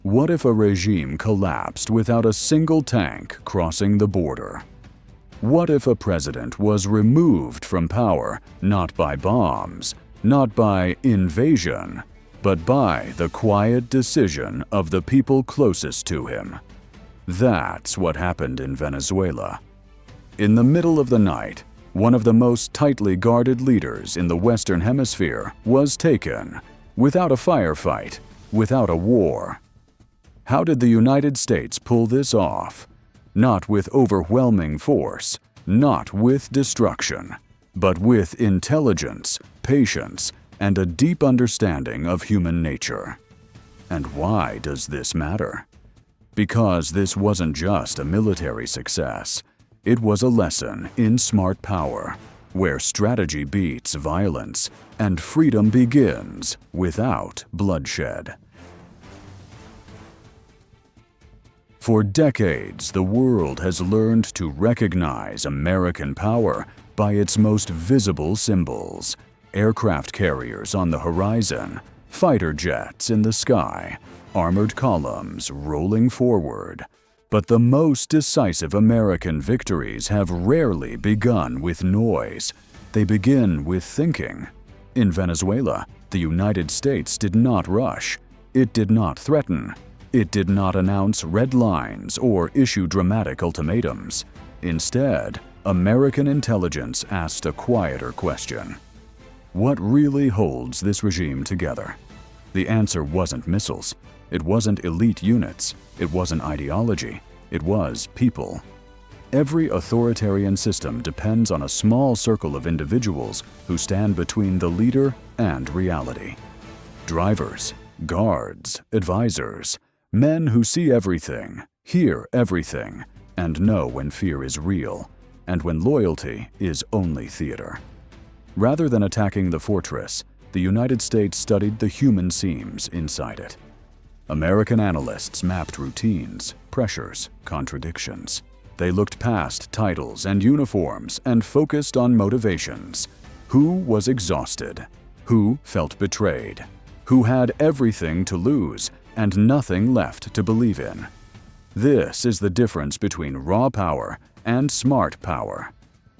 What if a regime collapsed without a single tank crossing the border? What if a president was removed from power not by bombs, not by invasion, but by the quiet decision of the people closest to him? That's what happened in Venezuela. In the middle of the night, one of the most tightly guarded leaders in the Western Hemisphere was taken, without a firefight, without a war. How did the United States pull this off? Not with overwhelming force, not with destruction, but with intelligence, patience, and a deep understanding of human nature. And why does this matter? Because this wasn't just a military success. It was a lesson in smart power, where strategy beats violence and freedom begins without bloodshed. For decades, the world has learned to recognize American power by its most visible symbols: aircraft carriers on the horizon, fighter jets in the sky, armored columns rolling forward. But the most decisive American victories have rarely begun with noise. They begin with thinking. In Venezuela, the United States did not rush. It did not threaten. It did not announce red lines or issue dramatic ultimatums. Instead, American intelligence asked a quieter question. What really holds this regime together? The answer wasn't missiles. It wasn't elite units. It wasn't ideology. It was people. Every authoritarian system depends on a small circle of individuals who stand between the leader and reality. Drivers, guards, advisors, men who see everything, hear everything, and know when fear is real, and when loyalty is only theater. Rather than attacking the fortress, the United States studied the human seams inside it. American analysts mapped routines, pressures, contradictions. They looked past titles and uniforms and focused on motivations. Who was exhausted? Who felt betrayed? Who had everything to lose and nothing left to believe in? This is the difference between raw power and smart power.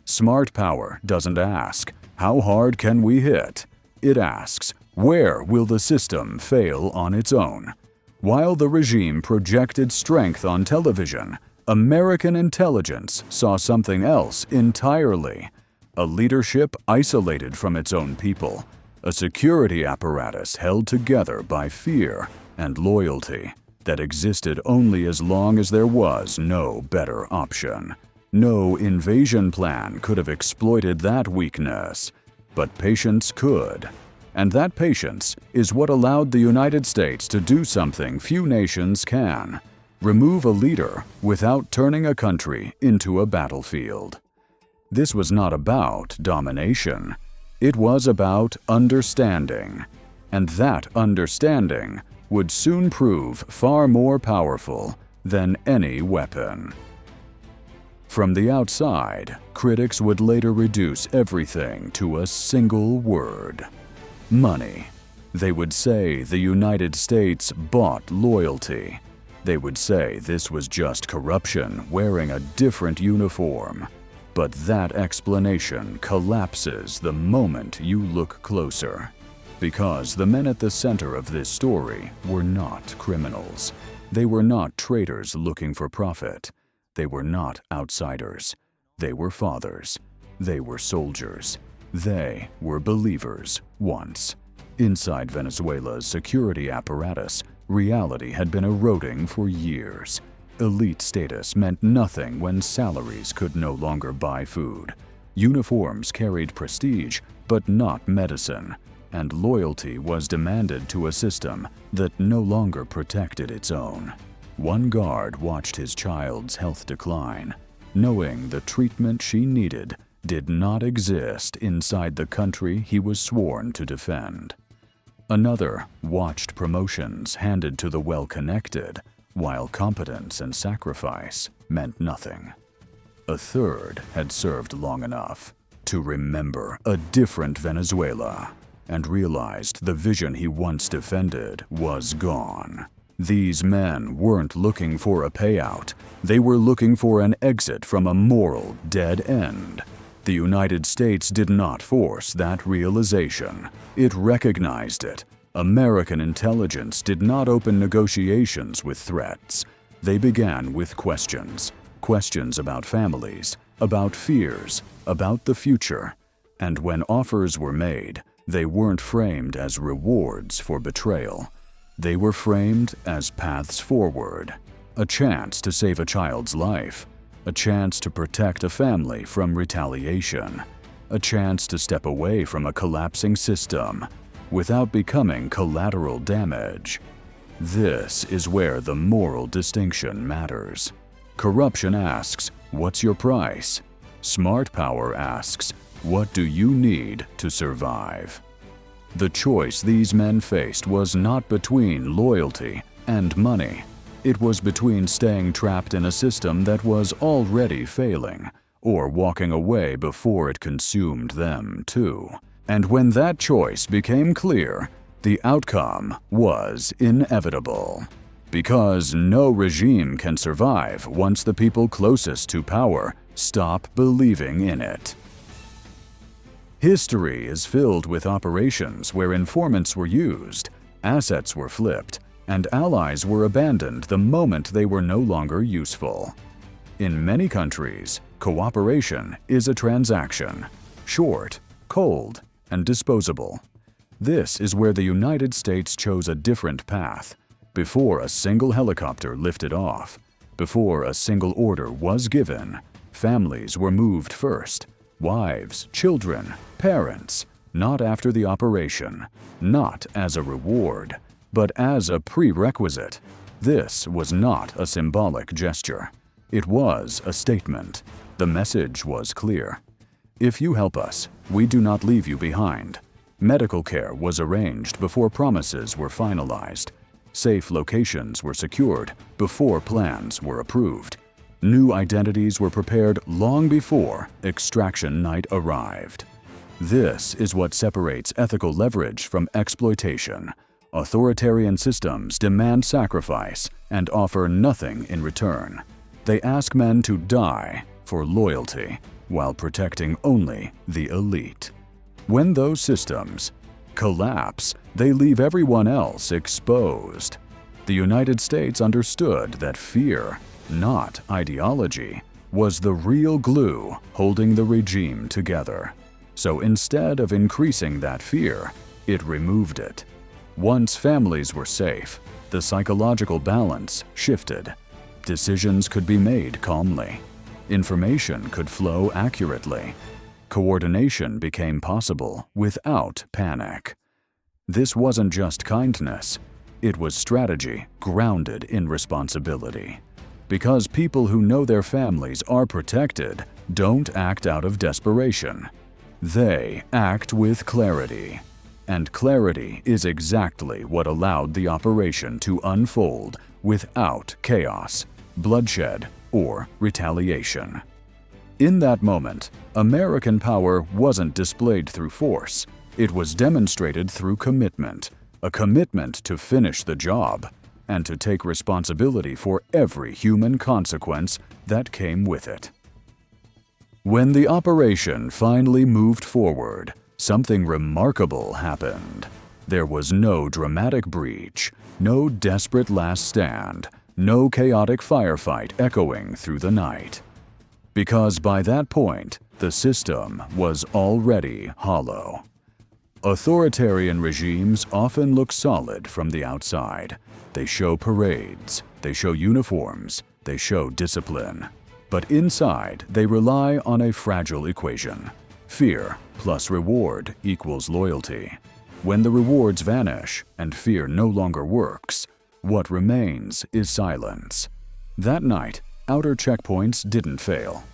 Smart power doesn't ask, "How hard can we hit?" It asks, "Where will the system fail on its own?" While the regime projected strength on television, American intelligence saw something else entirely: a leadership isolated from its own people, a security apparatus held together by fear and loyalty that existed only as long as there was no better option. No invasion plan could have exploited that weakness, but patience could. And that patience is what allowed the United States to do something few nations can: remove a leader without turning a country into a battlefield. This was not about domination. It was about understanding. And that understanding would soon prove far more powerful than any weapon. From the outside, critics would later reduce everything to a single word: money. They would say the United States bought loyalty. They would say this was just corruption wearing a different uniform. But that explanation collapses the moment you look closer. Because the men at the center of this story were not criminals. They were not traitors looking for profit. They were not outsiders. They were fathers. They were soldiers. They were believers once. Inside Venezuela's security apparatus, reality had been eroding for years. Elite status meant nothing when salaries could no longer buy food. Uniforms carried prestige, but not medicine. And loyalty was demanded to a system that no longer protected its own. One guard watched his child's health decline, knowing the treatment she needed did not exist inside the country he was sworn to defend. Another watched promotions handed to the well-connected, while competence and sacrifice meant nothing. A third had served long enough to remember a different Venezuela, and realized the vision he once defended was gone. These men weren't looking for a payout. They were looking for an exit from a moral dead end. The United States did not force that realization. It recognized it. American intelligence did not open negotiations with threats. They began with questions. Questions about families, about fears, about the future. And when offers were made, they weren't framed as rewards for betrayal. They were framed as paths forward. A chance to save a child's life. A chance to protect a family from retaliation. A chance to step away from a collapsing system without becoming collateral damage. This is where the moral distinction matters. Corruption asks, "What's your price?" Smart power asks, "What do you need to survive?" The choice these men faced was not between loyalty and money. It was between staying trapped in a system that was already failing, or walking away before it consumed them too. And when that choice became clear, the outcome was inevitable. Because no regime can survive once the people closest to power stop believing in it. History is filled with operations where informants were used, assets were flipped, and allies were abandoned the moment they were no longer useful. In many countries, cooperation is a transaction, short, cold, and disposable. This is where the United States chose a different path. Before a single helicopter lifted off, before a single order was given, families were moved first. Wives, children, parents, not after the operation, not as a reward, but as a prerequisite. This was not a symbolic gesture. It was a statement. The message was clear. If you help us, we do not leave you behind. Medical care was arranged before promises were finalized. Safe locations were secured before plans were approved. New identities were prepared long before extraction night arrived. This is what separates ethical leverage from exploitation. Authoritarian systems demand sacrifice and offer nothing in return. They ask men to die for loyalty while protecting only the elite. When those systems collapse, they leave everyone else exposed. The United States understood that fear, not ideology, was the real glue holding the regime together. So instead of increasing that fear, it removed it. Once families were safe, the psychological balance shifted. Decisions could be made calmly. Information could flow accurately. Coordination became possible without panic. This wasn't just kindness. It was strategy grounded in responsibility. Because people who know their families are protected don't act out of desperation. They act with clarity. And clarity is exactly what allowed the operation to unfold without chaos, bloodshed, or retaliation. In that moment, American power wasn't displayed through force. It was demonstrated through commitment, a commitment to finish the job and to take responsibility for every human consequence that came with it. When the operation finally moved forward, something remarkable happened. There was no dramatic breach, no desperate last stand, no chaotic firefight echoing through the night. Because by that point, the system was already hollow. Authoritarian regimes often look solid from the outside. They show parades, they show uniforms, they show discipline. But inside, they rely on a fragile equation. Fear plus reward equals loyalty. When the rewards vanish and fear no longer works, what remains is silence. That night, outer checkpoints didn't fail.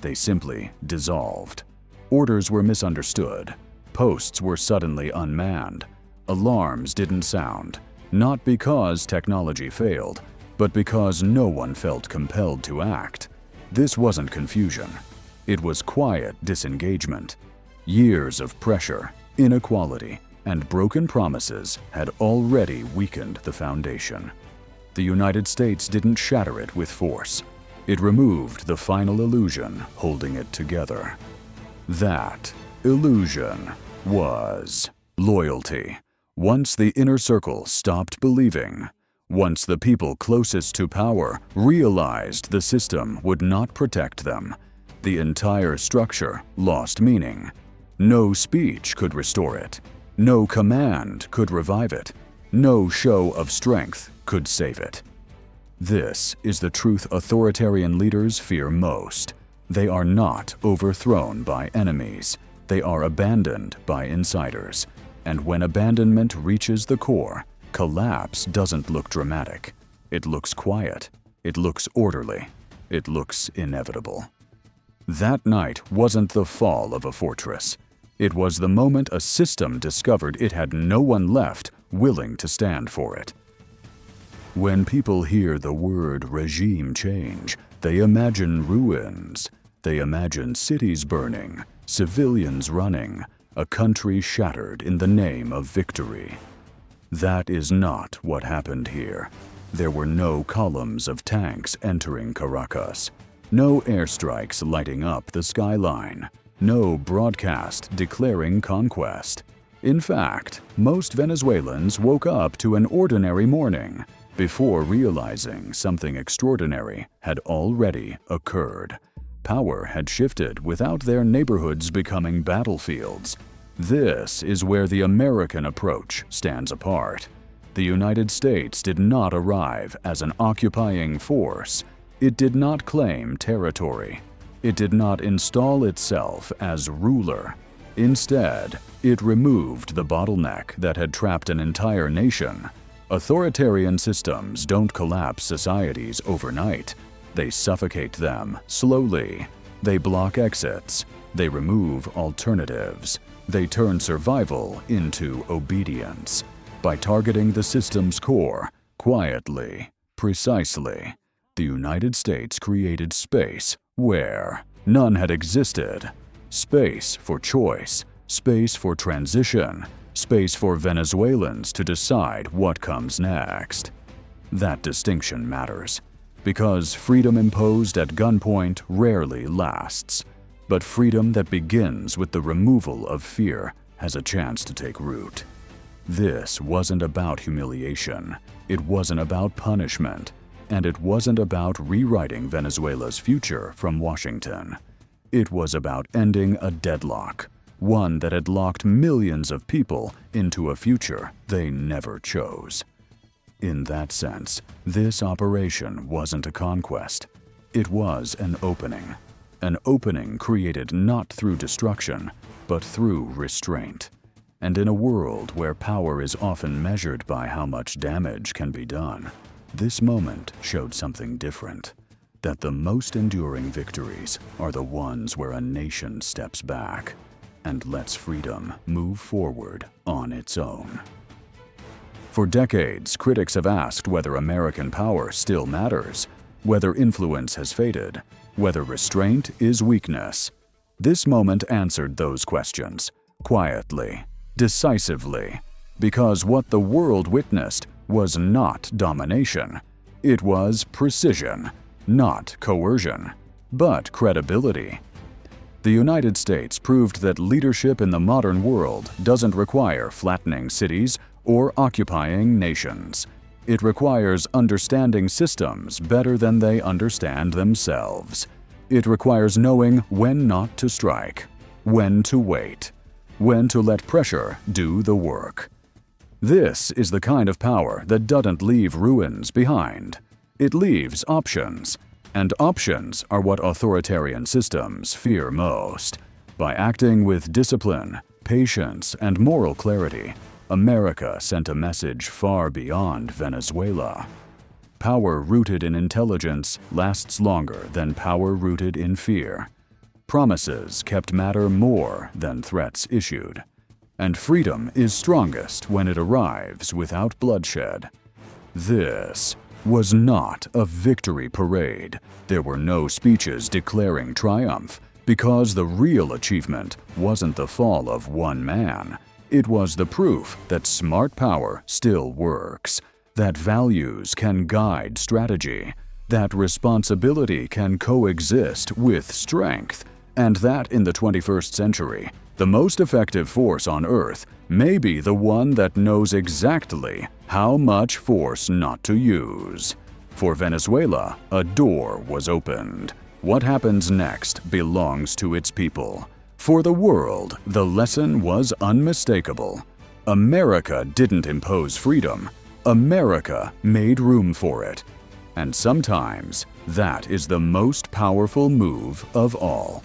They simply dissolved. Orders were misunderstood. Posts were suddenly unmanned. Alarms didn't sound, not because technology failed, but because no one felt compelled to act. This wasn't confusion. It was quiet disengagement. Years of pressure, inequality, and broken promises had already weakened the foundation. the United States didn't shatter it with force. It removed the final illusion holding it together. That illusion was loyalty. Once the inner circle stopped believing, once the people closest to power realized the system would not protect them, the entire structure lost meaning. No speech could restore it. No command could revive it. No show of strength could save it. This is the truth authoritarian leaders fear most. They are not overthrown by enemies. They are abandoned by insiders. And when abandonment reaches the core, collapse doesn't look dramatic. It looks quiet. It looks orderly. It looks inevitable. That night wasn't the fall of a fortress. It was the moment a system discovered it had no one left willing to stand for it. When people hear the word regime change, they imagine ruins. They imagine cities burning, civilians running, a country shattered in the name of victory. That is not what happened here. There were no columns of tanks entering Caracas, no airstrikes lighting up the skyline, no broadcast declaring conquest. In fact, most Venezuelans woke up to an ordinary morning before realizing something extraordinary had already occurred. Power had shifted without their neighborhoods becoming battlefields. This is where the American approach stands apart. The United States did not arrive as an occupying force. It did not claim territory. It did not install itself as ruler. Instead, it removed the bottleneck that had trapped an entire nation. Authoritarian systems don't collapse societies overnight. They suffocate them slowly. They block exits. They remove alternatives. They turn survival into obedience. By targeting the system's core, quietly, precisely, the United States created space where none had existed. Space for choice, space for transition, space for Venezuelans to decide what comes next. That distinction matters, because freedom imposed at gunpoint rarely lasts. But freedom that begins with the removal of fear has a chance to take root. This wasn't about humiliation. It wasn't about punishment. And it wasn't about rewriting Venezuela's future from Washington. It was about ending a deadlock, one that had locked millions of people into a future they never chose. In that sense, this operation wasn't a conquest. It was an opening created not through destruction, but through restraint. And in a world where power is often measured by how much damage can be done, this moment showed something different, that the most enduring victories are the ones where a nation steps back and lets freedom move forward on its own. For decades, critics have asked whether American power still matters, whether influence has faded, whether restraint is weakness. This moment answered those questions, quietly, decisively, because what the world witnessed was not domination. It was precision, not coercion, but credibility. The United States proved that leadership in the modern world doesn't require flattening cities or occupying nations. It requires understanding systems better than they understand themselves. It requires knowing when not to strike, when to wait, when to let pressure do the work. This is the kind of power that doesn't leave ruins behind. It leaves options, and options are what authoritarian systems fear most. By acting with discipline, patience, and moral clarity, America sent a message far beyond Venezuela. Power rooted in intelligence lasts longer than power rooted in fear. Promises kept matter more than threats issued. And freedom is strongest when it arrives without bloodshed. This was not a victory parade. There were no speeches declaring triumph, because the real achievement wasn't the fall of one man. It was the proof that smart power still works, that values can guide strategy, that responsibility can coexist with strength, and that in the 21st century, the most effective force on Earth may be the one that knows exactly how much force not to use. For Venezuela, a door was opened. What happens next belongs to its people. For the world, the lesson was unmistakable. America didn't impose freedom. America made room for it. And sometimes, that is the most powerful move of all.